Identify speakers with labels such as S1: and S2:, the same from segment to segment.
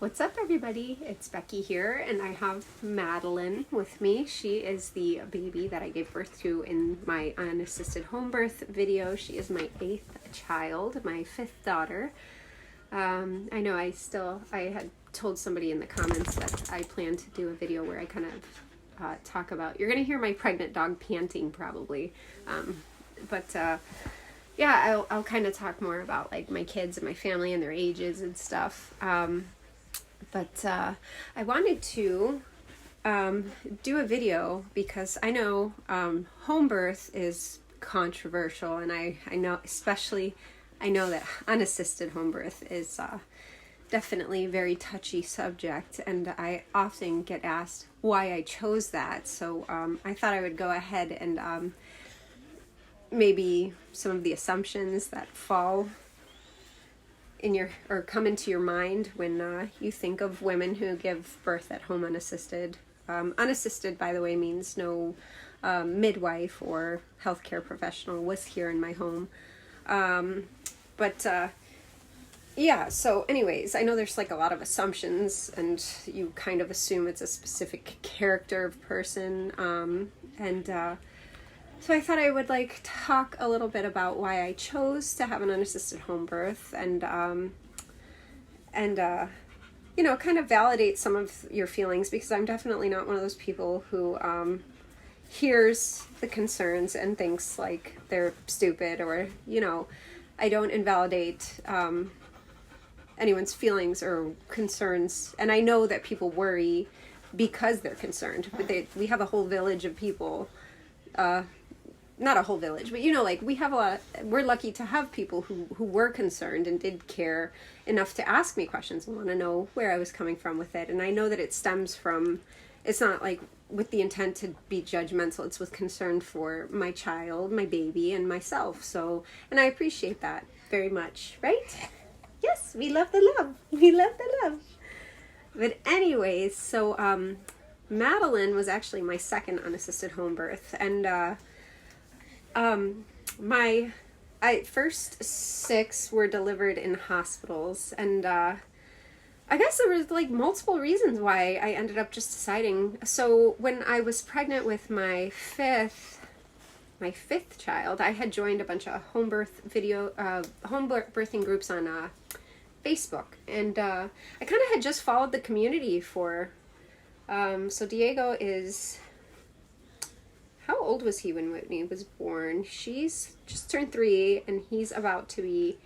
S1: What's up, everybody? It's Becky here, and I have Madeline with me. She is the baby that I gave birth to in my unassisted home birth video. She is my 8th child, my 5th daughter. I know I had told somebody in the comments that I plan to do a video where I kind of talk about, you're going to hear my pregnant dog panting probably, yeah, I'll kind of talk more about like my kids and my family and their ages and stuff. I wanted to do a video because I know home birth is controversial, and I know that unassisted home birth is definitely a very touchy subject, and I often get asked why I chose that. So I thought I would go ahead and maybe some of the assumptions that fall in or come into your mind when you think of women who give birth at home unassisted. Unassisted, by the way, means no midwife or healthcare professional was here in my home. Yeah, so anyways, I know there's like a lot of assumptions, and you kind of assume it's a specific character of person, so I thought I would like talk a little bit about why I chose to have an unassisted home birth, and you know, kind of validate some of your feelings, because I'm definitely not one of those people who hears the concerns and thinks like they're stupid, or, you know, I don't invalidate anyone's feelings or concerns. And I know that people worry because they're concerned, but we have a whole village of people, not a whole village, but you know, like we're lucky to have people who were concerned and did care enough to ask me questions and want to know where I was coming from with it. And I know that it stems from, it's not like with the intent to be judgmental, it's with concern for my child, my baby, and myself. So, and I appreciate that very much, right? Yes, we love the love. We love the love. But anyways, so Madeline was actually my second unassisted home birth, and my first 6 were delivered in hospitals, and I guess there was like multiple reasons why I ended up just deciding. So when I was pregnant with my fifth child, I had joined a bunch of home birthing groups on Facebook, and I kind of had just followed the community for, so Diego is, how old was he when Whitney was born? She's just turned 3, and he's about to be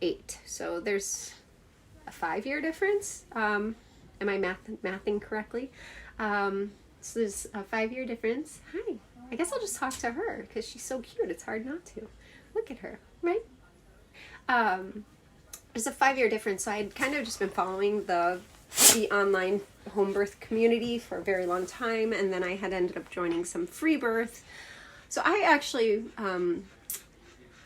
S1: 8. So there's a 5-year difference. Am I mathing correctly? So there's a 5-year difference. Hi. I guess I'll just talk to her because she's so cute. It's hard not to. Look at her, right? There's a 5-year difference. So I had kind of just been following the online home birth community for a very long time, and then I had ended up joining some free birth. So I actually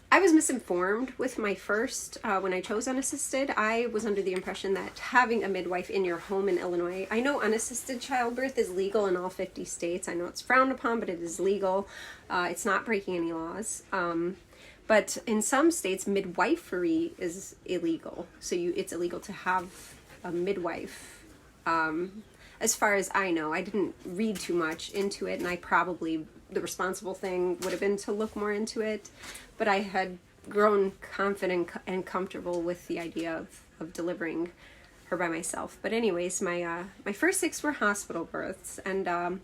S1: I was misinformed with my first when I chose unassisted. I was under the impression that having a midwife in your home in Illinois, I know unassisted childbirth is legal in all 50 states. I know it's frowned upon, but it is legal. It's not breaking any laws. But in some states, midwifery is illegal. So it's illegal to have a midwife. As far as I know, I didn't read too much into it, and the responsible thing would have been to look more into it, but I had grown confident and comfortable with the idea of delivering her by myself. But anyways, my first 6 were hospital births, and I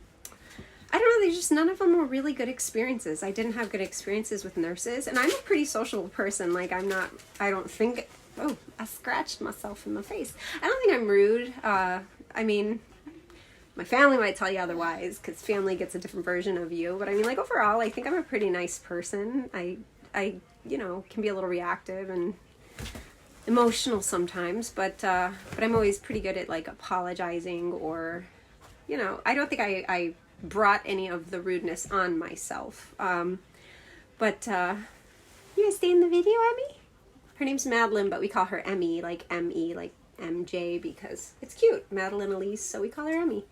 S1: don't know, none of them were really good experiences. I didn't have good experiences with nurses, and I'm a pretty social person. Like, oh, I scratched myself in the face. I don't think I'm rude. I mean, my family might tell you otherwise, because family gets a different version of you. But I mean, like, overall, I think I'm a pretty nice person. I you know, can be a little reactive and emotional sometimes, but I'm always pretty good at like apologizing, or, you know, I don't think I brought any of the rudeness on myself. You gonna stay in the video, Emmy? Her name's Madeline, but we call her Emmy, like M-E, like MJ, because it's cute. Madeline Elise, so we call her Emmy.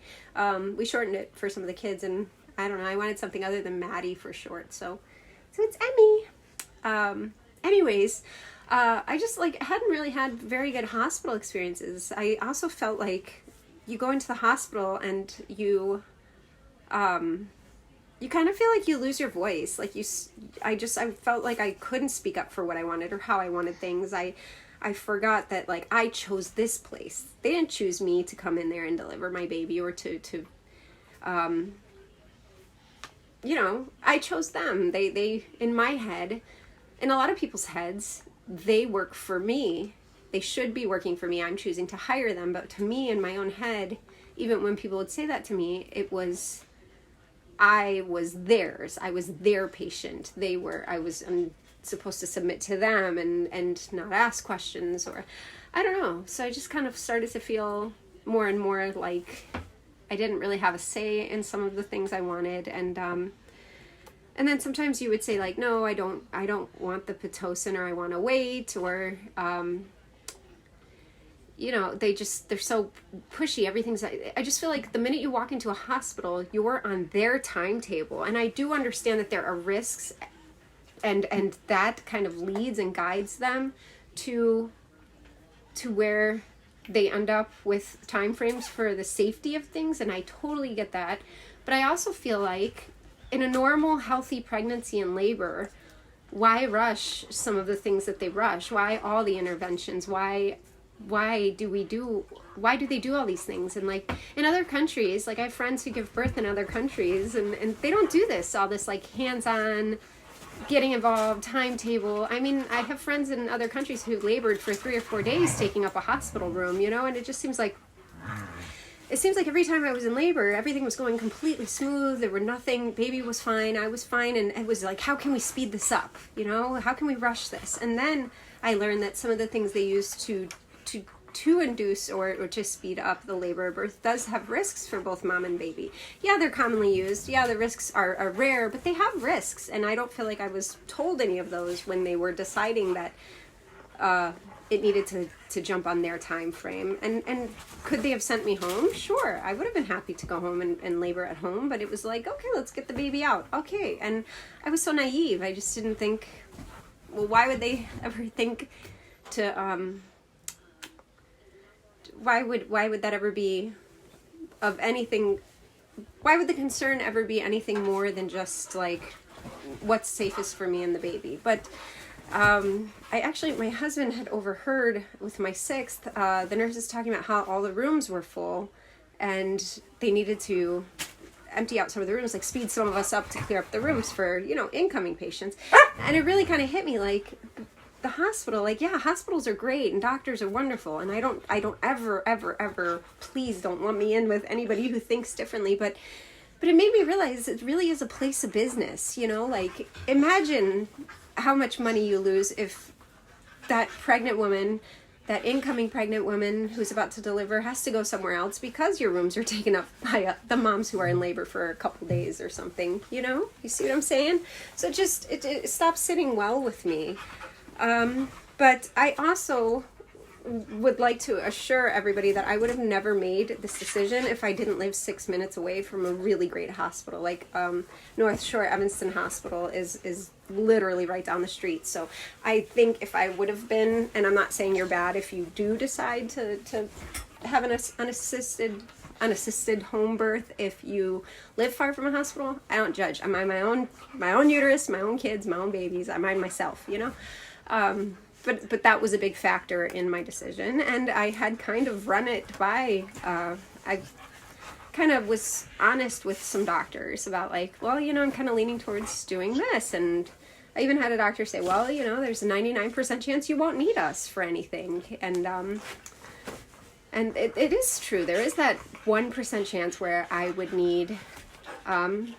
S1: We shortened it for some of the kids, and I don't know, I wanted something other than Maddie for short, so it's Emmy. Anyways, I just like hadn't really had very good hospital experiences. I also felt like you go into the hospital and you kind of feel like you lose your voice. Like I felt like I couldn't speak up for what I wanted or how I wanted things. I forgot that like I chose this place. They didn't choose me to come in there and deliver my baby or to you know, I chose them. They in my head, in a lot of people's heads, they work for me. They should be working for me. I'm choosing to hire them. But to me, in my own head, even when people would say that to me, I was theirs. I was their patient. I'm supposed to submit to them and not ask questions, or I don't know. So I just kind of started to feel more and more like I didn't really have a say in some of the things I wanted. And then sometimes you would say like, no, I don't want the Pitocin, or I want to wait, or, you know, they're so pushy. I just feel like the minute you walk into a hospital, you're on their timetable. And I do understand that there are risks, and that kind of leads and guides them to where they end up with timeframes for the safety of things. And I totally get that. But I also feel like in a normal, healthy pregnancy and labor, why rush some of the things that they rush? Why all the interventions? Why do they do all these things? And like in other countries, like I have friends who give birth in other countries, and they don't do all this like hands-on, getting involved, timetable. I mean, I have friends in other countries who labored for 3 or 4 days taking up a hospital room, you know, and it seems like every time I was in labor, everything was going completely smooth. There were nothing, baby was fine, I was fine, and it was like, how can we speed this up? You know, how can we rush this? And then I learned that some of the things they use to induce or to speed up the labor or birth does have risks for both mom and baby. Yeah, they're commonly used. Yeah, the risks are rare, but they have risks. And I don't feel like I was told any of those when they were deciding that it needed to jump on their time frame. And could they have sent me home? Sure, I would have been happy to go home and labor at home, but it was like, okay, let's get the baby out. Okay. And I was so naive. I just didn't think, well, why would they ever think to why would that ever be of anything? Why would the concern ever be anything more than just like what's safest for me and the baby? But my husband had overheard with my sixth, the nurses talking about how all the rooms were full and they needed to empty out some of the rooms, like speed some of us up to clear up the rooms for, you know, incoming patients. And it really kind of hit me like the hospital, like, yeah, hospitals are great and doctors are wonderful. And I don't ever, please don't lump me in with anybody who thinks differently. But it made me realize it really is a place of business, you know, like imagine how much money you lose if that pregnant woman, that incoming pregnant woman who's about to deliver has to go somewhere else because your rooms are taken up by the moms who are in labor for a couple days or something, you know? You see what I'm saying? So it stopped sitting well with me. But I also would like to assure everybody that I would have never made this decision if I didn't live 6 minutes away from a really great hospital. Like North Shore Evanston Hospital is literally right down the street. So I think if I would have been, and I'm not saying you're bad if you do decide to have an unassisted home birth, if you live far from a hospital, I don't judge. I mind my own uterus, my own kids, my own babies. I mind myself, you know. But that was a big factor in my decision, and I had kind of run it by, I kind of was honest with some doctors about like, well, you know, I'm kind of leaning towards doing this, and I even had a doctor say, well, you know, there's a 99% chance you won't need us for anything, and it is true, there is that 1% chance where I would need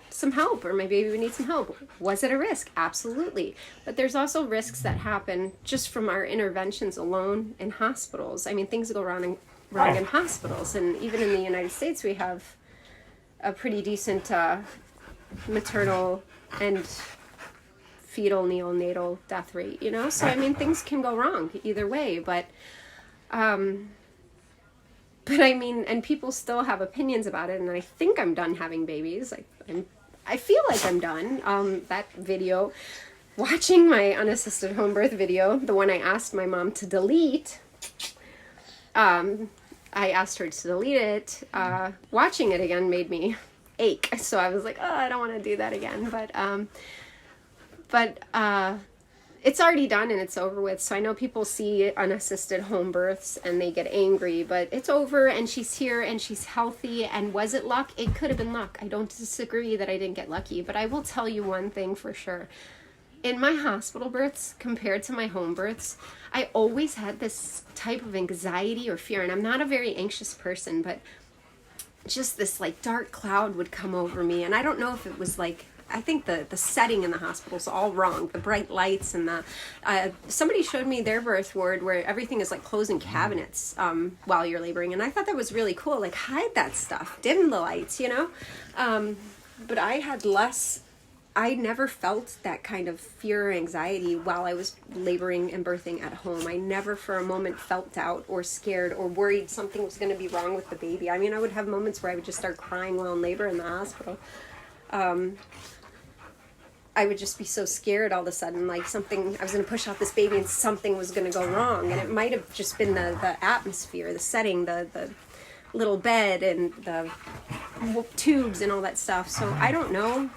S1: some help, or my baby would need some help. Was it a risk? Absolutely. But there's also risks that happen just from our interventions alone in hospitals. I mean, things go wrong in hospitals, and even in the United States, we have a pretty decent maternal and fetal neonatal death rate, you know? So, I mean, things can go wrong either way, but I mean, and people still have opinions about it, and I think I'm done having babies. I feel like I'm done. That video watching my unassisted home birth video, the one I asked my mom to delete, I asked her to delete it. Watching it again made me ache. So I was like, oh, I don't want to do that again. But it's already done and it's over with. So I know people see unassisted home births and they get angry, but it's over and she's here and she's healthy. And was it luck? It could have been luck. I don't disagree that I didn't get lucky, but I will tell you one thing for sure. In my hospital births compared to my home births, I always had this type of anxiety or fear. And I'm not a very anxious person, but just this like dark cloud would come over me. And I don't know if it was like, I think the setting in the hospital is all wrong. The bright lights and the, somebody showed me their birth ward where everything is like closing cabinets while you're laboring. And I thought that was really cool. Like hide that stuff, dim the lights, you know? But I had less, I never felt that kind of fear or anxiety while I was laboring and birthing at home. I never for a moment felt doubt or scared or worried something was going to be wrong with the baby. I mean, I would have moments where I would just start crying while in labor in the hospital. I would just be so scared all of a sudden, like something, I was going to push out this baby and something was going to go wrong. And it might have just been the atmosphere, the setting, the little bed and the tubes and all that stuff. So I don't know.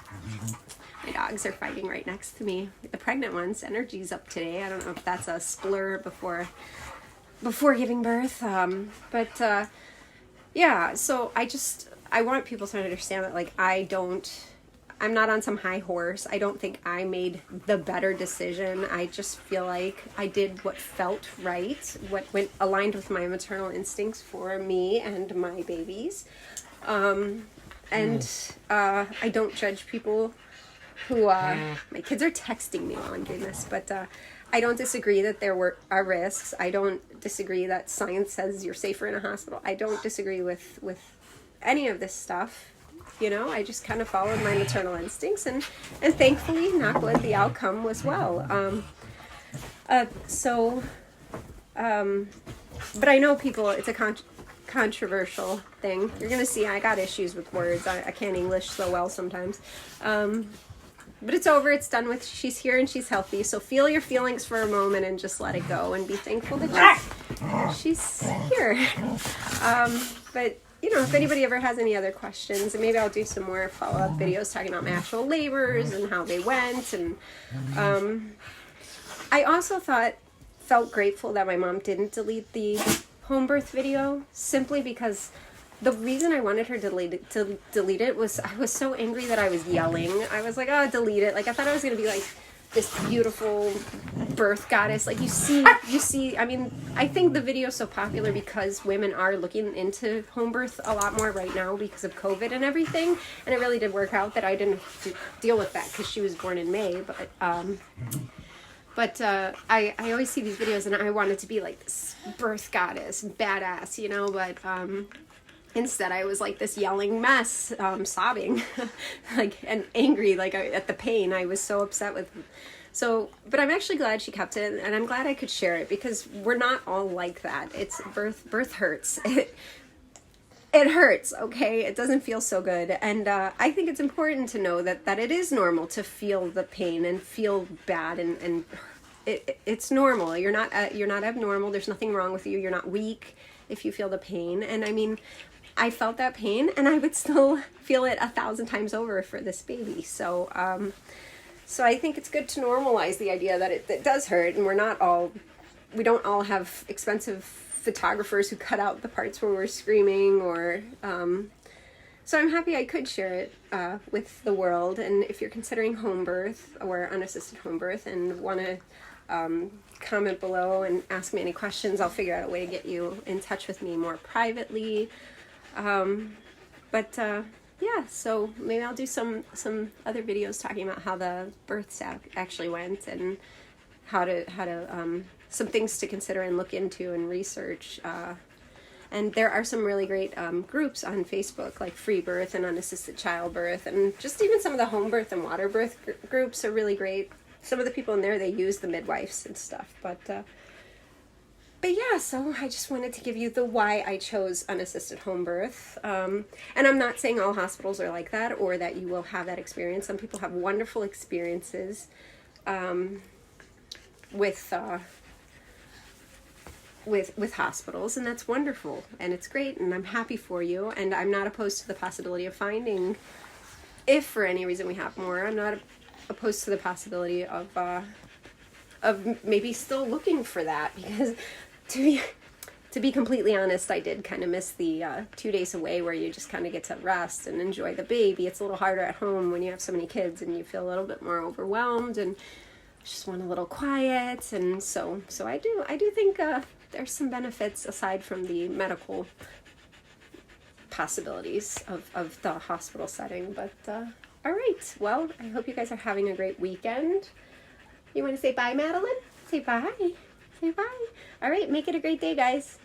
S1: My dogs are fighting right next to me. The pregnant one's energy's up today. I don't know if that's a splur before giving birth. Yeah, so I want people to understand that, like, I'm not on some high horse. I don't think I made the better decision. I just feel like I did what felt right, what went aligned with my maternal instincts for me and my babies. I don't judge people who, my kids are texting me while I'm doing this, but I don't disagree that there are risks. I don't disagree that science says you're safer in a hospital. I don't disagree with any of this stuff. You know, I just kind of followed my maternal instincts, and thankfully, knock wood, the outcome was well. But I know people, it's a controversial thing. You're going to see I got issues with words. I can't English so well sometimes. But it's over, it's done with. She's here and she's healthy. So feel your feelings for a moment and just let it go and be thankful that she's here. But you know, if anybody ever has any other questions, and maybe I'll do some more follow-up videos talking about my actual labors and how they went. And I also felt grateful that my mom didn't delete the home birth video, simply because the reason I wanted her to delete it was I was so angry that I was yelling. I was like, oh, delete it. Like, I thought I was going to be like this beautiful birth goddess. Like you see, I mean, I think the video is so popular because women are looking into home birth a lot more right now because of COVID and everything. And it really did work out that I didn't have to deal with that because she was born in May. But I always see these videos and I wanted to be like this birth goddess, badass, you know, but instead I was like this yelling mess, sobbing, like, and angry, like at the pain. I was so upset with. So, but I'm actually glad she kept it, and I'm glad I could share it because we're not all like that. It's birth hurts. It hurts, okay? It doesn't feel so good. And I think it's important to know that it is normal to feel the pain and feel bad, and it's normal. You're not abnormal. There's nothing wrong with you. You're not weak if you feel the pain. And I mean, I felt that pain and I would still feel it 1,000 times over for this baby. So, so I think it's good to normalize the idea that it does hurt, and we don't all have expensive photographers who cut out the parts where we're screaming or, so I'm happy I could share it with the world. And if you're considering home birth or unassisted home birth and want to comment below and ask me any questions, I'll figure out a way to get you in touch with me more privately. Yeah, so maybe I'll do some other videos talking about how the births actually went and how to some things to consider and look into and research. And there are some really great groups on Facebook, like Free Birth and Unassisted Childbirth, and just even some of the home birth and water birth groups are really great. Some of the people in there, they use the midwives and stuff, but yeah, so I just wanted to give you the why I chose unassisted home birth. And I'm not saying all hospitals are like that or that you will have that experience. Some people have wonderful experiences. with hospitals, and that's wonderful, and it's great, and I'm happy for you, and I'm not opposed to the possibility of finding, if for any reason we have more, I'm not opposed to the possibility of maybe still looking for that, because to be completely honest, I did kind of miss the 2 days away where you just kind of get to rest and enjoy the baby. It's a little harder at home when you have so many kids and you feel a little bit more overwhelmed and just want a little quiet, and so I do think there's some benefits aside from the medical possibilities of the hospital setting. But all right, well, I hope you guys are having a great weekend. You want to say bye, Madeline? Say bye. Say bye. All right, make it a great day, guys.